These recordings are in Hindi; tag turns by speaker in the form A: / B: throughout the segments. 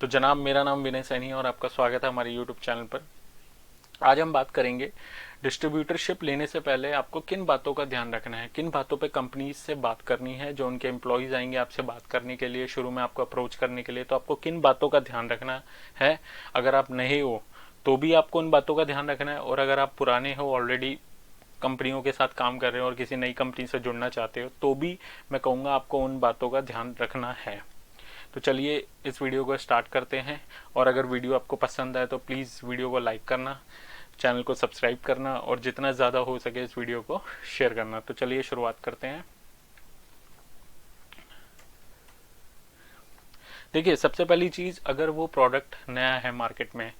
A: तो जनाब, मेरा नाम विनय सैनी है और आपका स्वागत है हमारे यूट्यूब चैनल पर। आज हम बात करेंगे डिस्ट्रीब्यूटरशिप लेने से पहले आपको किन बातों का ध्यान रखना है, किन बातों पे कंपनीज से बात करनी है। जो उनके एम्प्लॉयज़ आएंगे आपसे बात करने के लिए, शुरू में आपको अप्रोच करने के लिए, तो आपको किन बातों का ध्यान रखना है। अगर आप नए हो तो भी आपको उन बातों का ध्यान रखना है, और अगर आप पुराने हो, ऑलरेडी कंपनियों के साथ काम कर रहे हो और किसी नई कंपनी से जुड़ना चाहते हो, तो भी मैं कहूँगा आपको उन बातों का ध्यान रखना है। तो चलिए इस वीडियो को स्टार्ट करते हैं। और अगर वीडियो आपको पसंद आए तो प्लीज़ वीडियो को लाइक करना, चैनल को सब्सक्राइब करना और जितना ज़्यादा हो सके इस वीडियो को शेयर करना। तो चलिए शुरुआत करते हैं। देखिए, सबसे पहली चीज़, अगर वो प्रोडक्ट नया है मार्केट में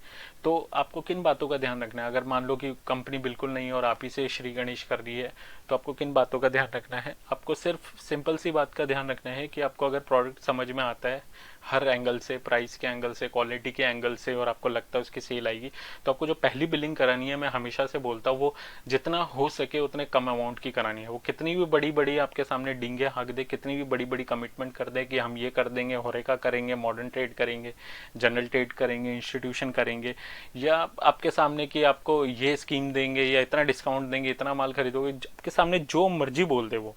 A: तो आपको किन बातों का ध्यान रखना है। अगर मान लो कि कंपनी बिल्कुल नहीं है और आप ही से श्री गणेश कर रही है, तो आपको किन बातों का ध्यान रखना है। आपको सिर्फ सिंपल सी बात का ध्यान रखना है कि आपको अगर प्रोडक्ट समझ में आता है हर एंगल से, प्राइस के एंगल से, क्वालिटी के एंगल से, और आपको लगता है उसकी सेल आएगी, तो आपको जो पहली बिलिंग करानी है, मैं हमेशा से बोलता हूँ, वो जितना हो सके उतने कम अमाउंट की करानी है। वो कितनी भी बड़ी बड़ी आपके सामने डींगे हाँक दे, कितनी भी बड़ी बड़ी कमिटमेंट कर दे कि हम ये कर देंगे, होरेका करेंगे, मॉडर्न ट्रेड करेंगे, जनरल ट्रेड करेंगे, इंस्टीट्यूशन करेंगे, या आपके सामने कि आपको ये स्कीम देंगे या इतना डिस्काउंट देंगे, इतना माल खरीदोगे, आपके सामने जो मर्जी बोल दे, वो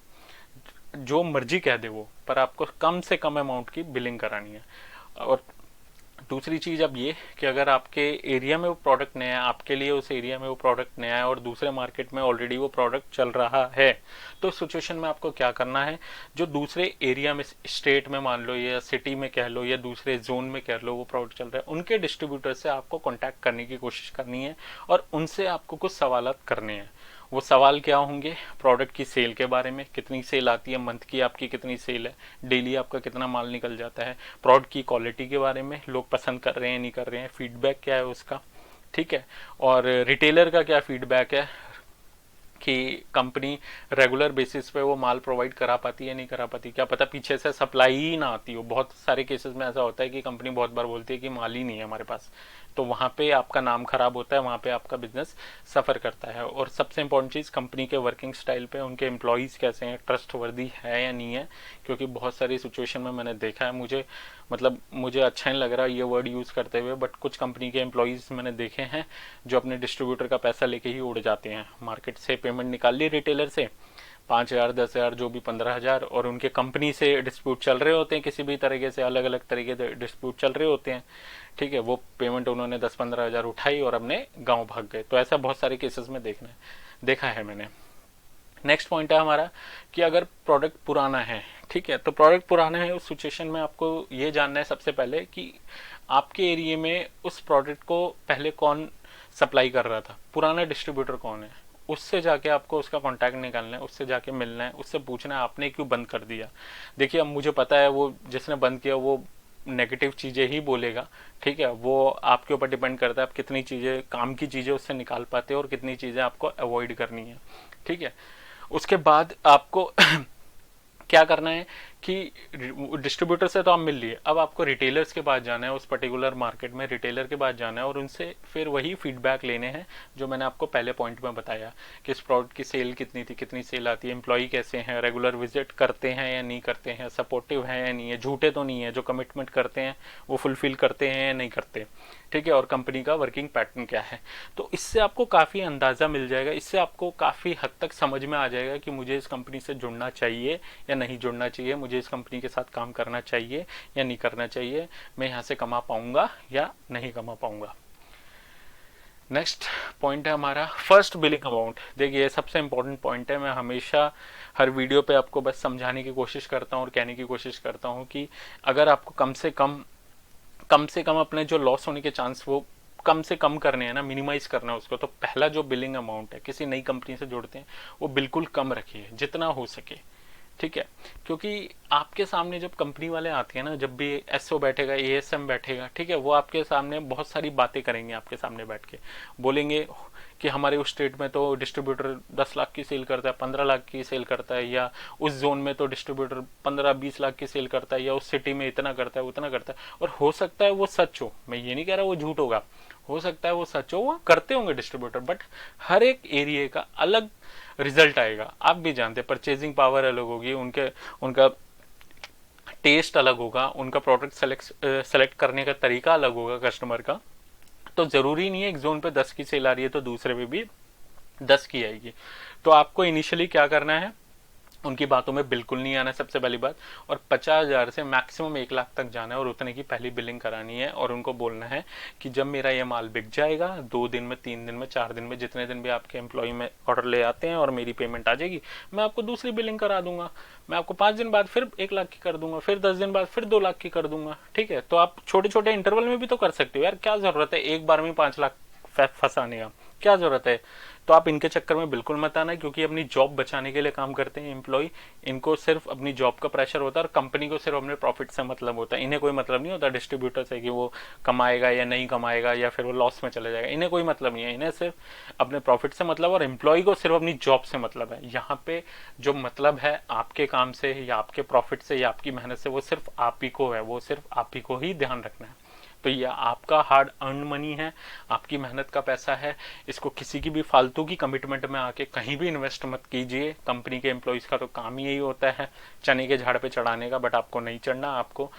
A: जो मर्जी कह दे वो, पर आपको कम से कम अमाउंट की बिलिंग करानी है। और दूसरी चीज़ अब ये कि अगर आपके एरिया में वो प्रोडक्ट नया है, आपके लिए उस एरिया में वो प्रोडक्ट नया है और दूसरे मार्केट में ऑलरेडी वो प्रोडक्ट चल रहा है, तो इस सिचुएशन में आपको क्या करना है। जो दूसरे एरिया में, स्टेट में मान लो, या सिटी में कह लो, या दूसरे जोन में कह लो, वो प्रोडक्ट चल रहा है, उनके डिस्ट्रीब्यूटर से आपको कॉन्टैक्ट करने की कोशिश करनी है और उनसे आपको कुछ सवाल करने हैं। वो सवाल क्या होंगे? प्रोडक्ट की सेल के बारे में, कितनी सेल आती है, मंथ की आपकी कितनी सेल है, डेली आपका कितना माल निकल जाता है, प्रोडक्ट की क्वालिटी के बारे में, लोग पसंद कर रहे हैं नहीं कर रहे हैं, फीडबैक क्या है उसका, ठीक है, और रिटेलर का क्या फीडबैक है कि कंपनी रेगुलर बेसिस पे वो माल प्रोवाइड करा पाती है नहीं करा पाती, क्या पता पीछे से सप्लाई ही ना आती हो। बहुत सारे केसेस में ऐसा होता है कि कंपनी बहुत बार बोलती है कि माल ही नहीं है हमारे पास, तो वहाँ पे आपका नाम खराब होता है, वहाँ पे आपका बिजनेस सफ़र करता है। और सबसे इंपॉर्टेंट चीज़, कंपनी के वर्किंग स्टाइल पे, उनके एम्प्लॉयज़ कैसे हैं, ट्रस्ट वर्दी है या नहीं है। क्योंकि बहुत सारी सिचुएशन में मैंने देखा है, मुझे अच्छा नहीं लग रहा ये वर्ड यूज़ करते हुए, बट कुछ कंपनी के एम्प्लॉयज़ मैंने देखे हैं जो अपने डिस्ट्रीब्यूटर का पैसा लेके ही उड़ जाते हैं। मार्केट से पेमेंट निकाल ली रिटेलर से, 5,000, 10,000, जो भी 15,000, और उनके कंपनी से डिस्प्यूट चल रहे होते हैं, किसी भी तरीके से, अलग अलग तरीके से डिस्प्यूट चल रहे होते हैं, ठीक है। वो पेमेंट उन्होंने 10-15,000 उठाई और अपने गांव भाग गए। तो ऐसा बहुत सारे केसेस में देखा है मैंने। नेक्स्ट पॉइंट है हमारा कि अगर प्रोडक्ट पुराना है, ठीक है, तो प्रोडक्ट पुराना है, उस सिचुएशन में आपको ये जानना है सबसे पहले कि आपके एरिया में उस प्रोडक्ट को पहले कौन सप्लाई कर रहा था, पुराना डिस्ट्रीब्यूटर कौन है। उससे जाके आपको उसका कांटेक्ट निकालना है, उससे जाके मिलना है, उससे पूछना है आपने क्यों बंद कर दिया। देखिए, अब मुझे पता है वो जिसने बंद किया वो नेगेटिव चीज़ें ही बोलेगा, ठीक है। वो आपके ऊपर डिपेंड करता है आप कितनी चीज़ें, काम की चीज़ें उससे निकाल पाते हो और कितनी चीज़ें आपको अवॉइड करनी है, ठीक है। उसके बाद आपको क्या करना है कि डिस्ट्रीब्यूटर से तो आप मिल लिए, अब आपको रिटेलर्स के पास जाना है, उस पर्टिकुलर मार्केट में रिटेलर के पास जाना है और उनसे फिर वही फीडबैक लेने हैं जो मैंने आपको पहले पॉइंट में बताया कि इस प्रोडक्ट की सेल कितनी थी, कितनी सेल आती है, एम्प्लॉई कैसे हैं, रेगुलर विजिट करते हैं या नहीं करते हैं, सपोर्टिव है या नहीं है, झूठे तो नहीं है, जो कमिटमेंट करते हैं वो फुलफिल करते हैं या नहीं करते, ठीक है, और कंपनी का वर्किंग पैटर्न क्या है। तो इससे आपको काफ़ी अंदाज़ा मिल जाएगा, इससे आपको काफ़ी हद तक समझ में आ जाएगा कि मुझे इस कंपनी से जुड़ना चाहिए या नहीं जुड़ना चाहिए, मुझे इस कंपनी के साथ काम करना चाहिए या नहीं करना चाहिए, मैं यहाँ से कमा पाऊंगा या नहीं कमा पाऊंगा। नेक्स्ट पॉइंट है हमारा फर्स्ट बिलिंग अमाउंट। देखिए, सबसे इंपॉर्टेंट पॉइंट है, मैं हमेशा हर वीडियो पे आपको बस समझाने की कोशिश करता हूँ और कहने की कोशिश करता हूँ कि अगर आपको कम से कम अपने जो लॉस होने के चांस वो कम से कम करने हैं ना, मिनिमाइज करना है उसको, तो पहला जो बिलिंग अमाउंट है किसी नई कंपनी से जुड़ते हैं वो बिल्कुल कम रखिए जितना हो सके, ठीक है। क्योंकि आपके सामने जब कंपनी वाले आते हैं ना, जब भी एसओ बैठेगा, एएसएम बैठेगा, ठीक है, वो आपके सामने बहुत सारी बातें करेंगे, आपके सामने बैठ के बोलेंगे कि हमारे उस स्टेट में तो डिस्ट्रीब्यूटर 10 लाख की सेल करता है, 15 लाख की सेल करता है, या उस जोन में तो डिस्ट्रीब्यूटर 15-20 लाख की सेल करता है, या उस सिटी में इतना करता है उतना करता है। और हो सकता है वो सच हो, मैं ये नहीं कह रहा वो झूठ होगा, हो सकता है वो सच हो, वो करते होंगे डिस्ट्रीब्यूटर, बट हर एक एरिया का अलग रिजल्ट आएगा। आप भी जानते हैं परचेजिंग पावर अलग होगी, उनका टेस्ट अलग होगा, उनका प्रोडक्ट सेलेक्ट करने का तरीका अलग होगा कस्टमर का। तो ज़रूरी नहीं है एक जोन पे 10 की सेल आ रही है तो दूसरे पे भी 10 की आएगी। तो आपको इनिशियली क्या करना है, उनकी बातों में बिल्कुल नहीं आना सबसे पहली बात, और 50,000 से मैक्सिमम 1 लाख तक जाना है और उतने की पहली बिलिंग करानी है। और उनको बोलना है कि जब मेरा ये माल बिक जाएगा 2 दिन में, 3 दिन में, 4 दिन में, जितने दिन भी आपके एम्प्लॉय में ऑर्डर ले आते हैं और मेरी पेमेंट आ जाएगी, मैं आपको दूसरी बिलिंग करा दूंगा। मैं आपको 5 दिन बाद फिर 1 लाख की कर दूंगा, फिर 10 दिन बाद फिर 2 लाख की कर दूंगा। ठीक है, तो आप छोटे छोटे इंटरवल में भी तो कर सकते हो यार, क्या जरूरत है एक बार में 5 लाख फंसाने का, क्या जरूरत है। तो आप इनके चक्कर में बिल्कुल मत आना, क्योंकि अपनी जॉब बचाने के लिए काम करते हैं एम्प्लॉय। इनको सिर्फ अपनी जॉब का प्रेशर होता है और कंपनी को सिर्फ अपने प्रॉफिट से मतलब होता है। इन्हें कोई मतलब नहीं होता डिस्ट्रीब्यूटर से कि वो कमाएगा या नहीं कमाएगा या फिर वो लॉस में चले जाएगा, इन्हें कोई मतलब नहीं है। इन्हें सिर्फ अपने प्रॉफिट से मतलब और एम्प्लॉय को सिर्फ अपनी जॉब से मतलब है। यहाँ पे जो मतलब है आपके काम से या आपके प्रॉफिट से या आपकी मेहनत से, वो सिर्फ आप ही को है, वो सिर्फ आप ही को ही ध्यान रखना है। तो ये आपका हार्ड अर्न मनी है, आपकी मेहनत का पैसा है। इसको किसी की भी फालतू की कमिटमेंट में आके कहीं भी इन्वेस्ट मत कीजिए। कंपनी के एम्प्लॉयज़ का तो काम ही यही होता है चने के झाड़ पे चढ़ाने का, बट आपको नहीं चढ़ना, आपको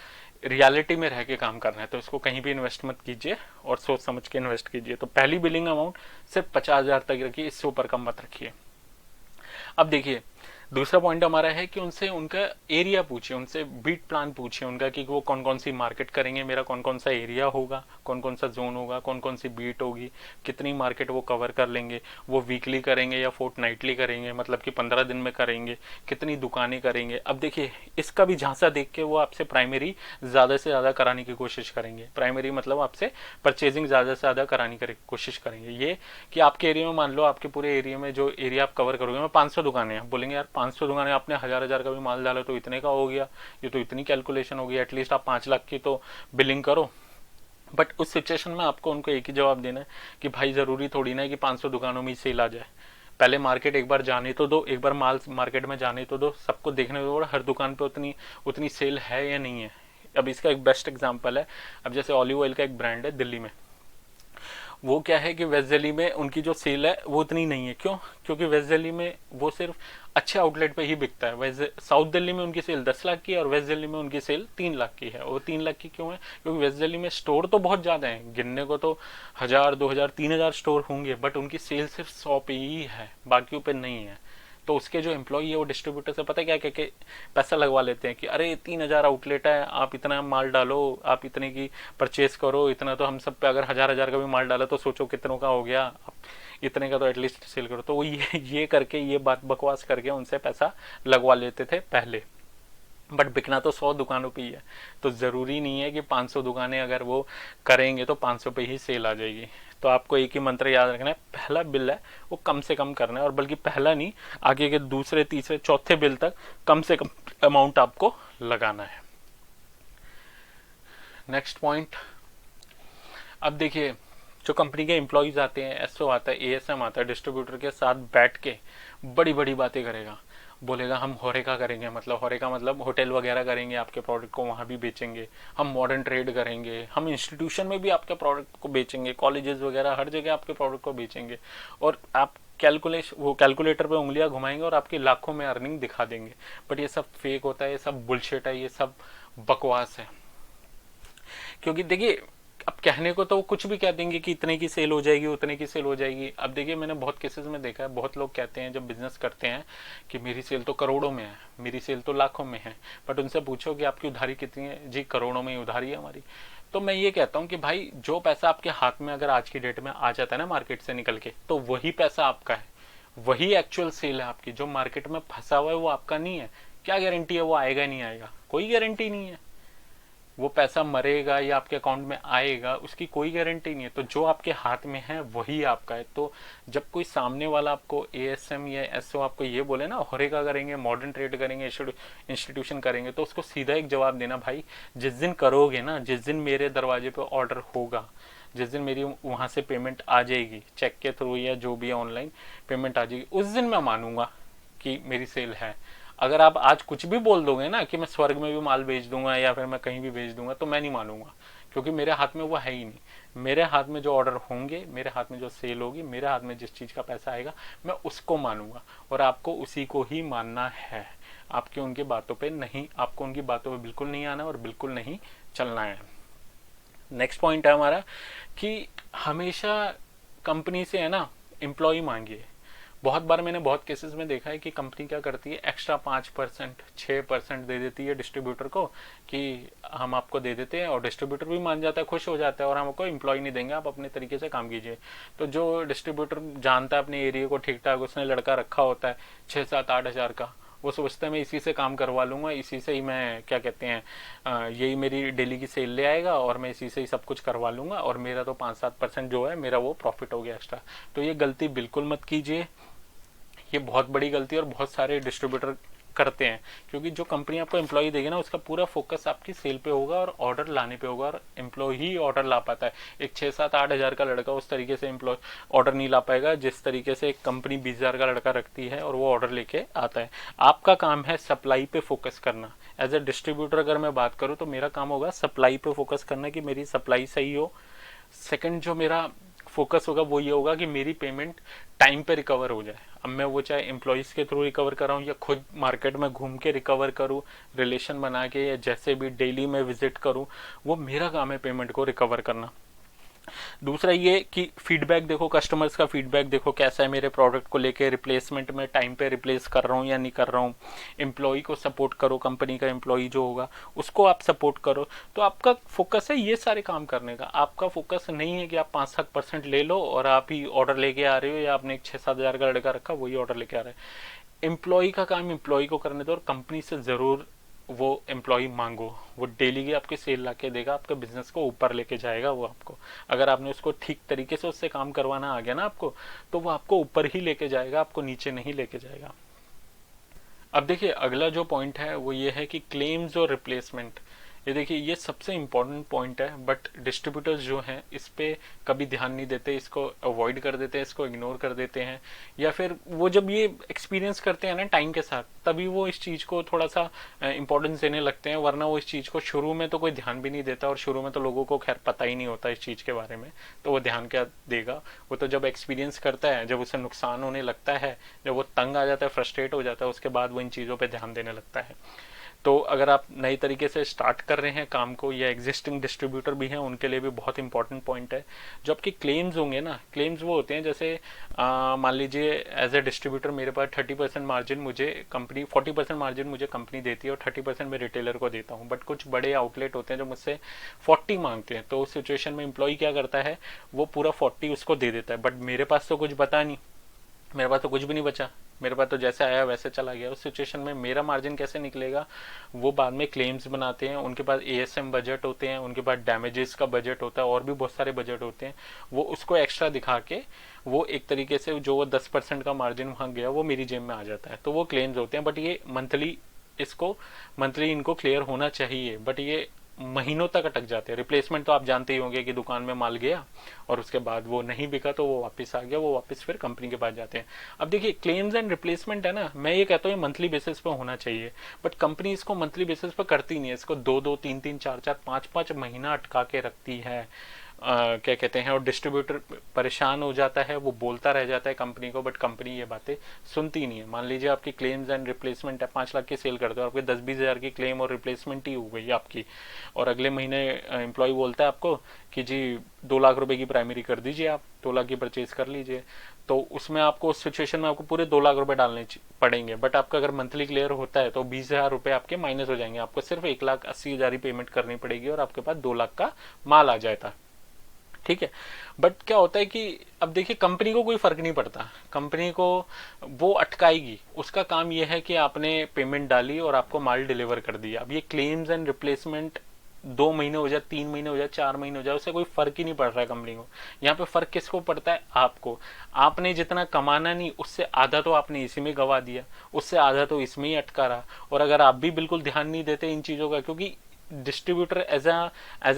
A: रियलिटी में रह के काम करना है। तो इसको कहीं भी इन्वेस्ट मत कीजिए और सोच समझ के इन्वेस्ट कीजिए। तो पहली बिलिंग अमाउंट सिर्फ 50,000 तक रखिए, इससे ऊपर कम मत रखिए। अब देखिए दूसरा पॉइंट हमारा है कि उनसे उनका एरिया पूछिए, उनसे बीट प्लान पूछिए उनका कि वो कौन कौन सी मार्केट करेंगे, मेरा कौन कौन सा एरिया होगा, कौन कौन सा जोन होगा, कौन कौन सी बीट होगी, कितनी मार्केट वो कवर कर लेंगे, वो वीकली करेंगे या फोर्टनाइटली करेंगे, मतलब कि 15 दिन में करेंगे, कितनी दुकानें करेंगे। अब देखिए इसका भी झांसा देख के वो आपसे प्राइमरी ज़्यादा से ज़्यादा कराने की कोशिश करेंगे। प्राइमरी मतलब आपसे परचेजिंग ज़्यादा से ज़्यादा कराने की कोशिश करेंगे। ये कि आपके एरिया में मान लो आपके पूरे एरिया में जो एरिया आप कवर करोगे में 500 दुकानें हैं, बोलेंगे यार 500 दुकानें, आपने 1000 का भी माल डाला तो इतने का हो गया, ये तो इतनी कैलकुलेशन होगी, एटलीस्ट आप 5 लाख की तो बिलिंग करो। बट उस सिचुएशन में आपको उनको एक ही जवाब देना है कि भाई ज़रूरी थोड़ी ना है कि 500 दुकानों में ही सेल आ जाए। पहले मार्केट एक बार जाने तो दो, एक बार माल मार्केट में जाने तो दो, सबको देखने दो हर दुकान पे उतनी उतनी सेल है या नहीं है। अब इसका एक बेस्ट एग्जांपल है, अब जैसे ऑलिव ऑयल का एक ब्रांड है दिल्ली में, वो क्या है कि वेस्ट दिल्ली में उनकी जो सेल है वो उतनी नहीं है। क्यों? क्योंकि वेस्ट दिल्ली में वो सिर्फ अच्छे आउटलेट पे ही बिकता है। वेस्ट साउथ दिल्ली में उनकी सेल 10 लाख की है और वेस्ट दिल्ली में उनकी सेल 3 लाख की है। और 3 लाख की क्यों है? क्योंकि वेस्ट दिल्ली में स्टोर तो बहुत ज़्यादा है, गिनने को तो 1000, 2000, 3000 स्टोर होंगे, बट उनकी सेल सिर्फ 100 पे ही है, बाकियों पे नहीं है। तो उसके जो एम्प्लॉई है वो डिस्ट्रीब्यूटर से पता क्या क्या पैसा लगवा लेते हैं कि अरे 3000 आउटलेट है, आप इतना माल डालो, आप इतने की परचेज करो, इतना तो हम सब पे, अगर 1000 का भी माल डाला तो सोचो कितनों का हो गया, इतने का तो एटलीस्ट सेल करो। तो वो ये करके, ये बात बकवास करके उनसे पैसा लगवा लेते थे पहले। बट बिकना तो 100 दुकानों पे ही है। तो ज़रूरी नहीं है कि 500 दुकानें अगर वो करेंगे तो 500 पे ही सेल आ जाएगी। तो आपको एक ही मंत्र याद रखना है, पहला बिल है वो कम से कम करना है, और बल्कि पहला नहीं, आगे के दूसरे, तीसरे, चौथे बिल तक कम से कम अमाउंट आपको लगाना है। नेक्स्ट पॉइंट, अब देखिए जो कंपनी के एम्प्लॉयज़ आते हैं, एसओ आता है, एएसएम आता है, डिस्ट्रीब्यूटर के साथ बैठ के बड़ी बड़ी बातें करेगा, बोलेगा हम होरेका करेंगे, मतलब होरेका मतलब होटल वगैरह करेंगे, आपके प्रोडक्ट को वहाँ भी बेचेंगे, हम मॉडर्न ट्रेड करेंगे, हम इंस्टीट्यूशन में भी आपके प्रोडक्ट को बेचेंगे, कॉलेजेस वगैरह हर जगह आपके प्रोडक्ट को बेचेंगे, और आप कैलकुलेटर पे उंगलियां घुमाएंगे और आपकी लाखों में अर्निंग दिखा देंगे। बट ये सब फेक होता है, ये सब बुलशिट है, ये सब बकवास है। क्योंकि देखिए अब कहने को तो वो कुछ भी कह देंगे कि इतने की सेल हो जाएगी, उतने की सेल हो जाएगी। अब देखिए मैंने बहुत केसेस में देखा है, बहुत लोग कहते हैं जब बिजनेस करते हैं कि मेरी सेल तो करोड़ों में है, मेरी सेल तो लाखों में है, बट उनसे पूछो कि आपकी उधारी कितनी है, जी करोड़ों में ही उधारी है हमारी। तो मैं ये कहता हूँ कि भाई जो पैसा आपके हाथ में अगर आज की डेट में आ जाता है ना मार्केट से निकल के, तो वही पैसा आपका है, वही एक्चुअल सेल है आपकी। जो मार्केट में फंसा हुआ है वो आपका नहीं है। क्या गारंटी है वो आएगा नहीं आएगा? कोई गारंटी नहीं है। वो पैसा मरेगा या आपके अकाउंट में आएगा, उसकी कोई गारंटी नहीं है। तो जो आपके हाथ में है वही आपका है। तो जब कोई सामने वाला आपको एएसएम या एसओ आपको ये बोले ना होरेका करेंगे, मॉडर्न ट्रेड करेंगे, इंस्टीट्यूशन करेंगे, तो उसको सीधा एक जवाब देना, भाई जिस दिन करोगे ना, जिस दिन मेरे दरवाजे पे ऑर्डर होगा, जिस दिन मेरी वहाँ से पेमेंट आ जाएगी, चेक के थ्रू या जो भी ऑनलाइन पेमेंट आ जाएगी, उस दिन मैं मानूंगा कि मेरी सेल है। अगर आप आज कुछ भी बोल दोगे ना कि मैं स्वर्ग में भी माल बेच दूंगा या फिर मैं कहीं भी बेच दूंगा, तो मैं नहीं मानूंगा, क्योंकि मेरे हाथ में वो है ही नहीं। मेरे हाथ में जो ऑर्डर होंगे, मेरे हाथ में जो सेल होगी, मेरे हाथ में जिस चीज़ का पैसा आएगा, मैं उसको मानूंगा और आपको उसी को ही मानना है। आपकी उनकी बातों पे नहीं, आपको उनकी बातों पे बिल्कुल नहीं आना और बिल्कुल नहीं चलना है। नेक्स्ट पॉइंट है हमारा कि हमेशा कंपनी से है ना एम्प्लॉय मांगिए। बहुत बार मैंने बहुत केसेस में देखा है कि कंपनी क्या करती है, एक्स्ट्रा 5% 6% दे देती है डिस्ट्रीब्यूटर को कि हम आपको दे देते हैं, और डिस्ट्रीब्यूटर भी मान जाता है, खुश हो जाता है, और हमको एम्प्लॉय नहीं देंगे, आप अपने तरीके से काम कीजिए। तो जो डिस्ट्रीब्यूटर जानता है अपने एरिया को ठीक ठाक, उसने लड़का रखा होता है 6 7 8 हज़ार का, वो सोचता है मैं इसी से काम करवा लूंगा, इसी से ही मैं क्या कहते हैं यही मेरी डेली की सेल ले आएगा और मैं इसी से ही सब कुछ करवा लूंगा, और मेरा तो 5 7% जो है मेरा वो प्रॉफिट हो गया एक्स्ट्रा। तो ये गलती बिल्कुल मत कीजिए, ये बहुत बड़ी गलती है और बहुत सारे डिस्ट्रीब्यूटर करते हैं। क्योंकि जो कंपनी आपको एम्प्लॉय देगी ना, उसका पूरा फोकस आपकी सेल पे होगा और ऑर्डर लाने पे होगा, और एम्प्लॉय ही ऑर्डर ला पाता है। एक 6 7 8 हज़ार का लड़का उस तरीके से एम्प्लॉय ऑर्डर नहीं ला पाएगा जिस तरीके से एक कंपनी 20 हज़ार का लड़का रखती है और वो ऑर्डर लेके आता है। आपका काम है सप्लाई पे फोकस करना। एज ए डिस्ट्रीब्यूटर अगर मैं बात करूँ तो मेरा काम होगा सप्लाई पे फोकस करना, कि मेरी सप्लाई सही हो। सेकंड जो मेरा फोकस होगा वो ये होगा कि मेरी पेमेंट टाइम पे रिकवर हो जाए। अब मैं वो चाहे एम्प्लॉयज़ के थ्रू रिकवर कराऊँ या खुद मार्केट में घूम के रिकवर करूँ, रिलेशन बना के, या जैसे भी डेली में विजिट करूँ, वो मेरा काम है पेमेंट को रिकवर करना। दूसरा ये कि फीडबैक देखो, कस्टमर्स का फीडबैक देखो कैसा है मेरे प्रोडक्ट को लेके, रिप्लेसमेंट में टाइम पे रिप्लेस कर रहा हूँ या नहीं कर रहा हूँ। एम्प्लॉय को सपोर्ट करो, कंपनी का एम्प्लॉय जो होगा उसको आप सपोर्ट करो। तो आपका फोकस है ये सारे काम करने का। आपका फोकस नहीं है कि आप 5 7% ले लो और आप ही ऑर्डर लेके आ रहे हो, या आपने एक 6 7 हज़ार का लड़का रखा वही ऑर्डर लेके आ रहे हैं। एम्प्लॉय का काम एम्प्लॉय को करने दो, और कंपनी से ज़रूर वो एम्प्लॉय मांगो। वो डेली की आपकी सेल ला के देगा, आपके बिजनेस को ऊपर लेके जाएगा वो आपको। अगर आपने उसको ठीक तरीके से उससे काम करवाना आ गया ना आपको, तो वो आपको ऊपर ही लेके जाएगा, आपको नीचे नहीं लेके जाएगा। अब देखिए अगला जो पॉइंट है वो ये है कि क्लेम्स और रिप्लेसमेंट। ये देखिए ये सबसे इम्पोर्टेंट पॉइंट है, बट डिस्ट्रीब्यूटर्स जो हैं इस पे कभी ध्यान नहीं देते, इसको अवॉइड कर देते हैं, इसको इग्नोर कर देते हैं, या फिर वो जब ये एक्सपीरियंस करते हैं ना टाइम के साथ, तभी वो इस चीज़ को थोड़ा सा इंपॉर्टेंस देने लगते हैं। वरना वो इस चीज़ को शुरू में तो कोई ध्यान भी नहीं देता, और शुरू में तो लोगों को खैर पता ही नहीं होता इस चीज़ के बारे में, तो वो ध्यान क्या देगा। वो तो जब एक्सपीरियंस करता है, जब उसे नुकसान होने लगता है, जब वो तंग आ जाता है, फ्रस्ट्रेट हो जाता है, उसके बाद वो इन चीज़ों पर ध्यान देने लगता है। तो अगर आप नई तरीके से स्टार्ट कर रहे हैं काम को, या एग्जिस्टिंग डिस्ट्रीब्यूटर भी हैं, उनके लिए भी बहुत इंपॉर्टेंट पॉइंट है। जो आपके क्लेम्स होंगे ना, क्लेम्स वो होते हैं जैसे मान लीजिए एज ए डिस्ट्रीब्यूटर मेरे पास 30% मार्जिन मुझे कंपनी, 40% मार्जिन मुझे कंपनी देती है और 30% मैं रिटेलर को देता हूँ। बट कुछ बड़े आउटलेट होते हैं जो मुझसे 40 मांगते हैं, तो उस सिचुएशन में एम्प्लॉय क्या करता है, वो पूरा 40 उसको दे देता है। बट मेरे पास तो कुछ बता नहीं, मेरे पास तो कुछ भी नहीं बचा, मेरे पास तो जैसे आया वैसे चला गया। उस सिचुएशन में मेरा मार्जिन कैसे निकलेगा। वो बाद में क्लेम्स बनाते हैं, उनके पास एएसएम बजट होते हैं, उनके पास डैमेजेस का बजट होता है, और भी बहुत सारे बजट होते हैं। वो उसको एक्स्ट्रा दिखा के वो एक तरीके से जो वो 10% का मार्जिन वहाँ गया वो मेरी जेब में आ जाता है। तो वो क्लेम्स होते हैं, बट ये मंथली इनको क्लियर होना चाहिए, बट ये महीनों तक अटक जाते हैं। रिप्लेसमेंट तो आप जानते ही होंगे कि दुकान में माल गया और उसके बाद वो नहीं बिका तो वो वापस आ गया, वो वापस फिर कंपनी के पास जाते हैं। अब देखिए क्लेम्स एंड रिप्लेसमेंट है ना, मैं ये कहता हूँ मंथली बेसिस पे होना चाहिए, बट कंपनी इसको मंथली बेसिस पे करती नहीं है। इसको 2 2 3 3 4 4 5 5 महीना अटका के रखती है। क्या कहते हैं, और डिस्ट्रीब्यूटर परेशान हो जाता है, वो बोलता रह जाता है कंपनी को, बट कंपनी ये बातें सुनती नहीं है। मान लीजिए आपकी क्लेम्स एंड रिप्लेसमेंट है, 5 लाख की सेल करते हो, आपके 10 20 हज़ार की क्लेम और रिप्लेसमेंट ही हो गई आपकी, और अगले महीने एम्प्लॉय बोलता है आपको कि जी 2 लाख रुपए की प्राइमरी कर दीजिए, आप 2 लाख की परचेज कर लीजिए। तो उसमें आपको उस सिचुएशन में आपको पूरे 2 लाख रुपए डालने पड़ेंगे। बट आपका अगर मंथली क्लियर होता है तो 20 हज़ार रुपए आपके माइनस हो जाएंगे, आपको सिर्फ 1,80,000 ही पेमेंट करनी पड़ेगी और आपके पास 2 लाख का माल आ जाएगा। ठीक है। बट क्या होता है कि अब देखिए कंपनी को कोई फर्क नहीं पड़ता, कंपनी को वो अटकाएगी। उसका काम ये है कि आपने पेमेंट डाली और आपको माल डिलीवर कर दिया। अब ये क्लेम्स एंड रिप्लेसमेंट 2 महीने हो जाए, 3 महीने हो जाए, 4 महीने हो जाए, उससे कोई फर्क ही नहीं पड़ रहा है कंपनी को। यहाँ पे फर्क किसको पड़ता है, आपको। आपने जितना कमाना नहीं उससे आधा तो आपने इसी में गवा दिया, उससे आधा तो इसमें ही अटका रहा। और अगर आप भी बिल्कुल ध्यान नहीं देते इन चीजों का, क्योंकि distributor as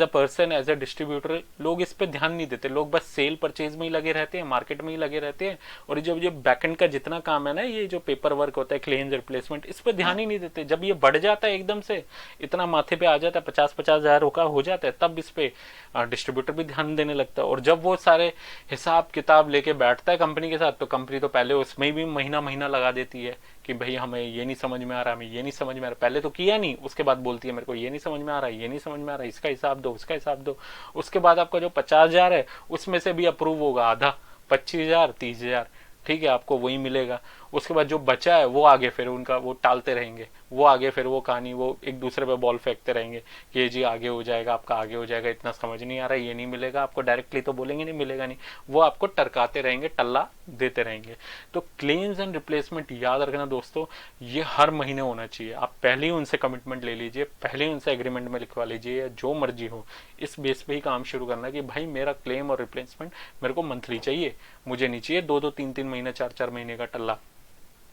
A: a person, as a distributor लोग इस पे ध्यान नहीं देते, लोग बस सेल परचेज में ही लगे रहते हैं, मार्केट में ही लगे रहते हैं। और जब ये बैकएंड का जितना काम है ना, ये जो पेपर वर्क होता है, क्लेम्स रिप्लेसमेंट, इस पे ध्यान ही नहीं देते। जब ये बढ़ जाता है एकदम से, इतना माथे पे आ जाता है, 50-50 हज़ार का हो जाता है, तब इस पे डिस्ट्रीब्यूटर भी ध्यान देने लगता है। और जब वो सारे हिसाब किताब लेके बैठता है कंपनी के साथ, तो कंपनी तो पहले उसमें भी महीना महीना लगा देती है कि भाई हमें ये नहीं समझ में आ रहा, हमें ये नहीं समझ में आ रहा, पहले तो किया नहीं, उसके बाद बोलती है मेरे को ये नहीं समझ में आ रहा, ये नहीं समझ में आ रहा, इसका हिसाब दो, उसका हिसाब दो। उसके बाद आपका जो 50,000 है उसमें से भी अप्रूव होगा आधा, 25,000 30,000, ठीक है, आपको वही मिलेगा। उसके बाद जो बचा है वो आगे फिर उनका वो टालते रहेंगे, वो आगे फिर वो कहानी वो एक दूसरे पे बॉल फेंकते रहेंगे कि ये जी आगे हो जाएगा, आपका आगे हो जाएगा, इतना समझ नहीं आ रहा है, ये नहीं मिलेगा आपको, डायरेक्टली तो बोलेंगे नहीं मिलेगा नहीं, वो आपको टरकाते रहेंगे, टल्ला देते रहेंगे। तो क्लेम्स एंड रिप्लेसमेंट याद रखना दोस्तों, ये हर महीने होना चाहिए। आप पहले ही उनसे कमिटमेंट ले लीजिए, पहले ही उनसे एग्रीमेंट में लिखवा लीजिए, या जो मर्जी हो, इस बेस पे ही काम शुरू करना कि भाई मेरा क्लेम और रिप्लेसमेंट मेरे को मंथली चाहिए, मुझे नहीं चाहिए 2-2 3-3 महीने 4-4 महीने का टल्ला।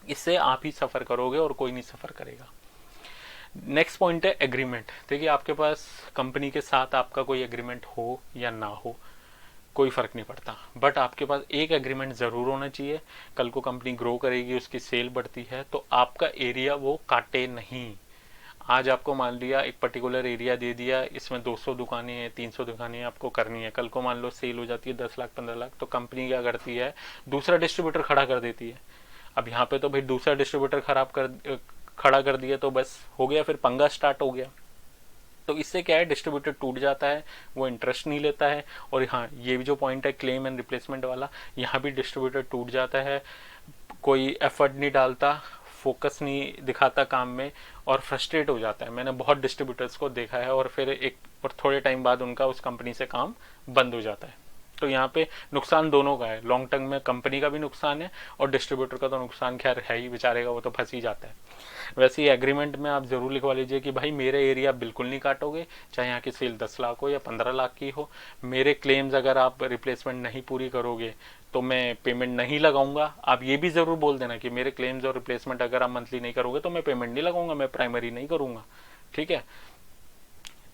A: इससे आप ही सफर करोगे और कोई नहीं सफर करेगा। नेक्स्ट पॉइंट है एग्रीमेंट। देखिए आपके पास कंपनी के साथ आपका कोई एग्रीमेंट हो या ना हो, कोई फर्क नहीं पड़ता, बट आपके पास एक एग्रीमेंट जरूर होना चाहिए। कल को कंपनी ग्रो करेगी, उसकी सेल बढ़ती है, तो आपका एरिया वो काटे नहीं। आज आपको मान लिया एक पर्टिकुलर एरिया दे दिया, इसमें 200 दुकानें हैं, 300 दुकानें आपको करनी है, कल को मान लो सेल हो जाती है 10 लाख 15 लाख, तो कंपनी क्या करती है, दूसरा डिस्ट्रीब्यूटर खड़ा कर देती है। अब यहाँ पे तो भाई दूसरा डिस्ट्रीब्यूटर खड़ा कर दिया तो बस हो गया, फिर पंगा स्टार्ट हो गया। तो इससे क्या है, डिस्ट्रीब्यूटर टूट जाता है, वो इंटरेस्ट नहीं लेता है। और हाँ, ये भी जो पॉइंट है क्लेम एंड रिप्लेसमेंट वाला, यहाँ भी डिस्ट्रीब्यूटर टूट जाता है, कोई एफर्ट नहीं डालता, फोकस नहीं दिखाता काम में, और फ्रस्ट्रेट हो जाता है। मैंने बहुत डिस्ट्रीब्यूटर्स को देखा है, और फिर एक और थोड़े टाइम बाद उनका उस कंपनी से काम बंद हो जाता है। तो यहाँ पे नुकसान दोनों का है, लॉन्ग टर्म में कंपनी का भी नुकसान है, और डिस्ट्रीब्यूटर का तो नुकसान खैर है ही बेचारे का, वो तो फंस ही जाता है। वैसे ही एग्रीमेंट में आप जरूर लिखवा लीजिए कि भाई मेरे एरिया बिल्कुल नहीं काटोगे, चाहे यहाँ की सेल 10 लाख हो या 15 लाख की हो, मेरे क्लेम्स अगर आप रिप्लेसमेंट नहीं पूरी करोगे तो मैं पेमेंट नहीं लगाऊंगा। आप ये भी जरूर बोल देना कि मेरे क्लेम्स और रिप्लेसमेंट अगर आप मंथली नहीं करोगे तो मैं पेमेंट नहीं लगाऊंगा, मैं प्राइमरी नहीं करूंगा, ठीक है।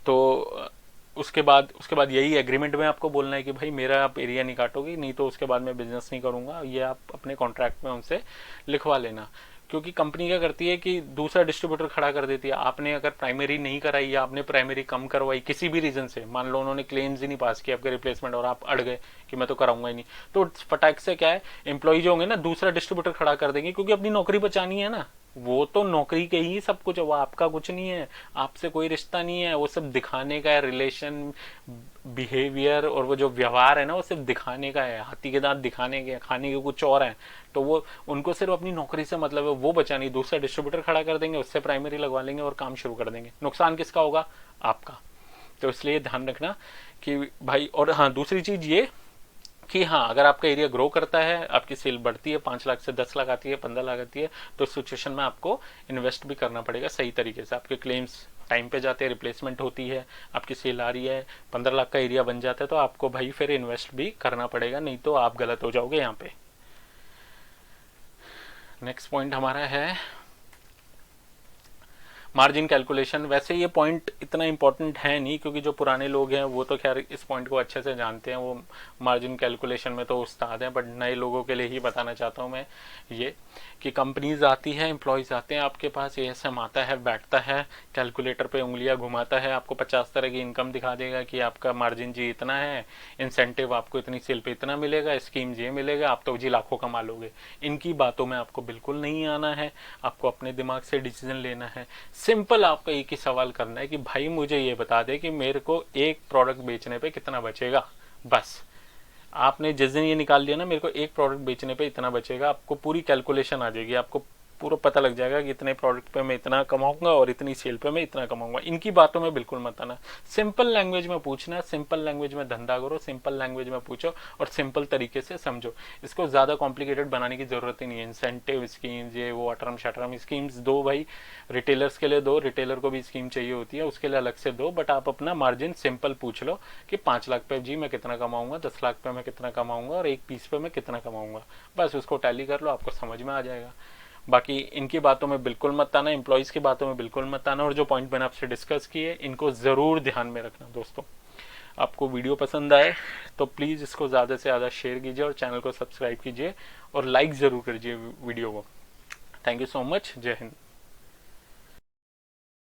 A: तो उसके बाद यही एग्रीमेंट में आपको बोलना है कि भाई मेरा आप एरिया नहीं काटोगे, नहीं तो उसके बाद मैं बिजनेस नहीं करूंगा। ये आप अपने कॉन्ट्रैक्ट में उनसे लिखवा लेना। क्योंकि कंपनी क्या करती है कि दूसरा डिस्ट्रीब्यूटर खड़ा कर देती है। आपने अगर प्राइमरी नहीं कराई या आपने प्राइमरी कम करवाई किसी भी रीजन से, मान लो उन्होंने क्लेम्स ही नहीं पास किया आपके रिप्लेसमेंट और आप अड़ गए कि मैं तो कराऊंगा ही नहीं, तो फटाक से क्या है, एम्प्लॉय जो होंगे ना दूसरा डिस्ट्रीब्यूटर खड़ा कर देंगे, क्योंकि अपनी नौकरी बचानी है ना। वो तो नौकरी के ही सब कुछ है, वो आपका कुछ नहीं है, आपसे कोई रिश्ता नहीं है, वो सब दिखाने का है, रिलेशन बिहेवियर और वो जो व्यवहार है ना वो सिर्फ दिखाने का है, हाथी के दांत दिखाने के, खाने के कुछ और है। तो वो उनको सिर्फ अपनी नौकरी से मतलब है, वो बचानी। दूसरा डिस्ट्रीब्यूटर खड़ा कर देंगे, उससे प्राइमरी लगवा लेंगे और काम शुरू कर देंगे। नुकसान किसका होगा? आपका। तो इसलिए ध्यान रखना कि भाई, और हाँ दूसरी चीज ये कि हाँ अगर आपका एरिया ग्रो करता है, आपकी सेल बढ़ती है, 5 लाख से 10 लाख आती है, 15 लाख आती है, तो इस सिचुएशन में आपको इन्वेस्ट भी करना पड़ेगा सही तरीके से। आपके क्लेम्स टाइम पे जाते हैं, रिप्लेसमेंट होती है, आपकी सेल आ रही है, 15 लाख का एरिया बन जाता है, तो आपको भाई फिर इन्वेस्ट भी करना पड़ेगा, नहीं तो आप गलत हो जाओगे यहाँ पे। नेक्स्ट पॉइंट हमारा है मार्जिन कैलकुलेशन। वैसे ये पॉइंट इतना इंपॉर्टेंट है नहीं, क्योंकि जो पुराने लोग हैं वो तो खैर इस पॉइंट को अच्छे से जानते हैं, वो मार्जिन कैलकुलेशन में तो उस्ताद हैं। बट नए लोगों के लिए ही बताना चाहता हूँ मैं ये कि कंपनीज आती है, एम्प्लॉयज़ आते हैं आपके पास, एएसएम आता है, बैठता है, कैलकुलेटर पे उंगलियां घुमाता है, आपको 50 तरह की इनकम दिखा देगा कि आपका मार्जिन जी इतना है, इंसेंटिव आपको इतनी सेल पे इतना मिलेगा, स्कीम ये मिलेगा, आप तो जी लाखों कमा लोगे। इनकी बातों में आपको बिल्कुल नहीं आना है, आपको अपने दिमाग से डिसीजन लेना है। सिंपल आपका एक ही सवाल करना है कि भाई मुझे ये बता दे कि मेरे को एक प्रोडक्ट बेचने पे कितना बचेगा। बस आपने जिस दिन ये निकाल लिया ना मेरे को एक प्रोडक्ट बेचने पे इतना बचेगा, आपको पूरी कैलकुलेशन आ जाएगी, आपको पूरा पता लग जाएगा कि इतने प्रोडक्ट पे मैं इतना कमाऊंगा और इतनी सेल पे मैं इतना कमाऊंगा। इनकी बातों में बिल्कुल मत आना। सिंपल लैंग्वेज में पूछना, सिंपल लैंग्वेज में धंधा करो, सिंपल लैंग्वेज में पूछो और सिंपल तरीके से समझो। इसको ज्यादा कॉम्प्लिकेटेड बनाने की जरूरत ही नहीं है। इंसेंटिव स्कीम्स ये वो अटरम शटरम स्कीम्स दो भाई, रिटेलर्स के लिए दो, रिटेलर को भी स्कीम चाहिए होती है उसके लिए अलग से दो, बट आप अपना मार्जिन सिंपल पूछ लो कि 5 लाख पे जी मैं कितना कमाऊंगा, 10 लाख पे मैं कितना कमाऊंगा और एक पीस पे मैं कितना कमाऊंगा। बस उसको टैली कर लो, आपको समझ में आ जाएगा। बाकी इनकी बातों में बिल्कुल मत आना, एम्प्लॉयज की बातों में बिल्कुल मत आना, और जो पॉइंट मैंने आपसे डिस्कस किए इनको जरूर ध्यान में रखना। दोस्तों आपको वीडियो पसंद आए तो प्लीज इसको ज्यादा से ज्यादा शेयर कीजिए और चैनल को सब्सक्राइब कीजिए और लाइक जरूर कीजिए वीडियो को। Thank you so much. जय हिंद।